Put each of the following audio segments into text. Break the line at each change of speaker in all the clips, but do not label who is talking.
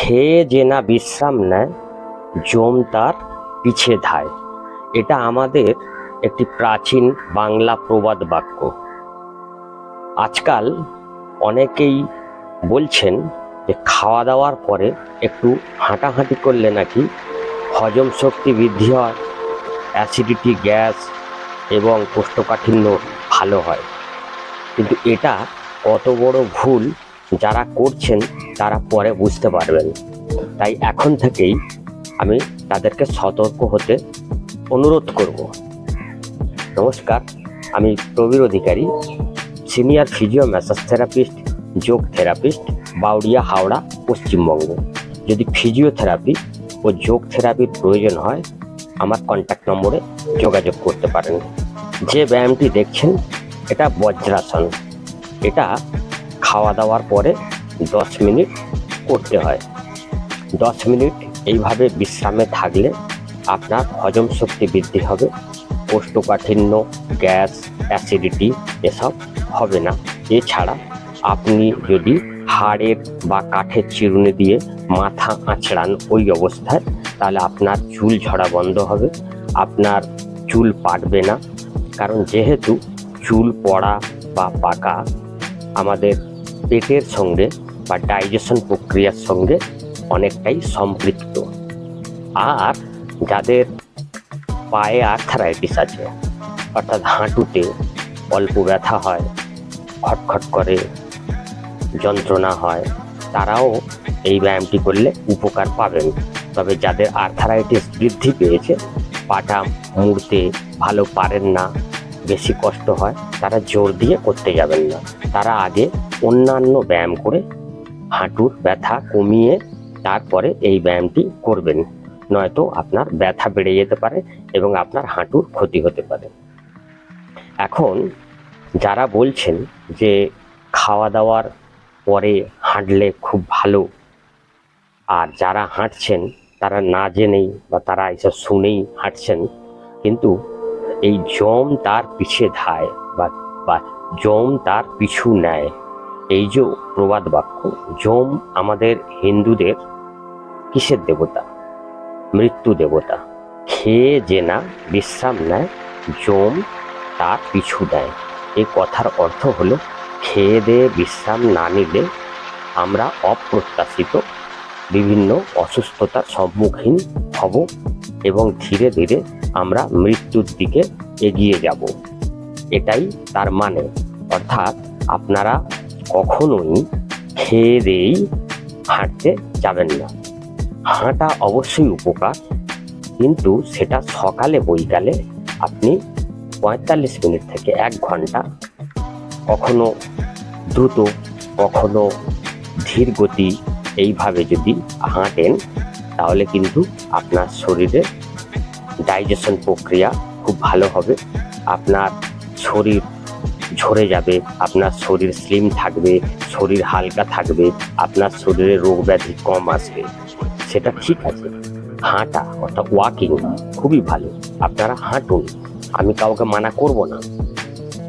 খেয়ে যে না বিশ্রাম নেয় যম তার পিছে ধায়। এটা আমাদের একটি প্রাচীন বাংলা প্রবাদ বাক্য। আজকাল অনেকেই বলছেন যে খাওয়া দাওয়ার পরে একটু হাঁটাহাঁটি করলে নাকি হজম শক্তি বৃদ্ধি হয়, অ্যাসিডিটি, গ্যাস এবং কোষ্ঠকাঠিন্য ভালো হয়। কিন্তু এটা কত বড় ভুল যারা করছেন তারা পরে বুঝতে পারবেন। তাই এখন থেকেই আমি তাদেরকে সতর্ক হতে অনুরোধ করব। নমস্কার, আমি প্রবীর অধিকারী, সিনিয়র ফিজিও ম্যাসাজ থেরাপিস্ট, যোগ থেরাপিস্ট, বাউরিয়া, হাওড়া, পশ্চিমবঙ্গ। যদি ফিজিওথেরাপি ও যোগ থেরাপির প্রয়োজন হয় আমার কন্ট্যাক্ট নম্বরে যোগাযোগ করতে পারেন। যে ব্যায়ামটি দেখছেন এটা বজ্রাসন। এটা খাওয়া দাওয়ার পরে 10 মিনিট করতে হয়। 10 মিনিট এইভাবে বিশ্রামে থাকলে আপনার হজম শক্তি বৃদ্ধি হবে, কোষ্ঠকাঠিন্য, গ্যাস, অ্যাসিডিটি এসব হবে না। এছাড়া আপনি যদি হাড়ের বা কাঠের চিরুনি দিয়ে মাথা আঁচড়ান ওই অবস্থায়, তাহলে আপনার চুল ঝরা বন্ধ হবে, আপনার চুল পাকবে না। কারণ যেহেতু চুল পড়া বা পাকা আমাদের পেটের সঙ্গে বা ডাইজেশন প্রক্রিয়ার সঙ্গে অনেকটাই সম্পৃক্ত। আর যাদের পায়ে আর্থারাইটিস আছে, অর্থাৎ হাঁটুতে অল্প ব্যথা হয়, খটখট করে যন্ত্রণা হয়, তারাও এই ব্যায়ামটি করলে উপকার পাবেন। তবে যাদের আর্থারাইটিস বৃদ্ধি পেয়েছে, পাটা মুড়তে ভালো পারেন না, বেশি কষ্ট হয়, তারা জোর দিয়ে করতে যাবেন না। তারা আগে অন্যান্য ব্যায়াম করে হাঁটুর ব্যথা কমিয়ে তারপরে এই ব্যায়ামটি করবেন, নয়তো আপনার ব্যথা বেড়ে যেতে পারে এবং আপনার হাঁটুর ক্ষতি হতে পারে। এখন যারা বলছেন যে খাওয়া দাওয়ার পরে হাঁটলে খুব ভালো, আর যারা হাঁটছেন তারা না জেনেই বা তারা এসব শুনেই হাঁটছেন, কিন্তু এই যম তার পিছে ধায় বা যম তার পিছু নেয়, এই যে প্রবাদ বাক্য, যম আমাদের হিন্দুদের কিসের দেবতা? মৃত্যু দেবতা। খেয়ে যে না বিশ্রাম নেয় যম তার পিছু দেয়। এই কথার অর্থ হলো, খেয়ে দিয়ে বিশ্রাম না নিলে আমরা অপ্রত্যাশিত বিভিন্ন অসুস্থতার সম্মুখীন হব এবং ধীরে ধীরে আমরা মৃত্যুর দিকে এগিয়ে যাব। এটাই তার মানে। অর্থাৎ আপনারা কখনোই খেয়ে দিয়েই হাঁটতে যাবেন না। হাঁটা অবশ্যই উপকার, কিন্তু সেটা সকালে বৈকালে আপনি 45 মিনিট থেকে 1 ঘন্টা, কখনো দ্রুত কখনো ধীর গতি এইভাবে যদি হাঁটেন, তাহলে কিন্তু আপনার শরীরে ডাইজেশন প্রক্রিয়া খুব ভালো হবে, আপনার শরীর ঝরে যাবে, আপনার শরীর স্লিম থাকবে, শরীর হালকা থাকবে, আপনার শরীরে রোগ ব্যাধি কম আসবে। সেটা ঠিক আছে, হাঁটা অর্থাৎ ওয়াকিং খুবই ভালো, আপনারা হাঁটুন, আমি কাউকে মানা করব না,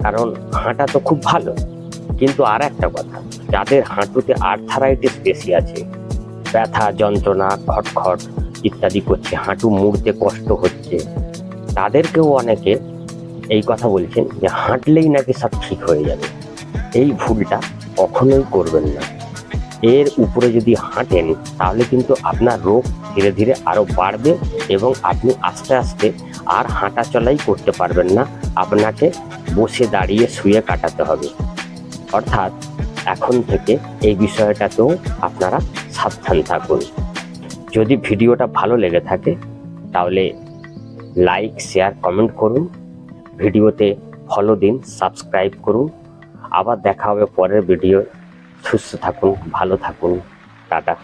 কারণ হাঁটা তো খুব ভালো। কিন্তু আর একটা কথা, যাদের হাঁটুতে আর্থারাইটিস বেশি আছে, ব্যথা, যন্ত্রণা, খটখট ইত্যাদি করছে, হাঁটু মুড়তে কষ্ট হচ্ছে, তাদেরকেও অনেকে এই কথা বলছেন যে হাঁটলেই নাকি সব ঠিক হয়ে যাবে। এই ভুলটা কখনোই করবেন না। এর উপরে যদি হাঁটেন তাহলে কিন্তু আপনার রোগ ধীরে ধীরে আরও বাড়বে এবং আপনি আস্তে আস্তে আর হাঁটা চলাই করতে পারবেন না, আপনাকে বসে দাঁড়িয়ে শুয়ে কাটাতে হবে। অর্থাৎ এখন থেকে এই বিষয়টাতেও আপনারা সাবধান থাকুন। যদি ভিডিওটা ভালো লেগে থাকে তাহলে লাইক, শেয়ার, কমেন্ট করুন, ভিডিওতে ফলো দিন, সাবস্ক্রাইব করুন। আবার দেখা হবে পরের ভিডিও। সুস্থ থাকুন, ভালো থাকুন, টাটা।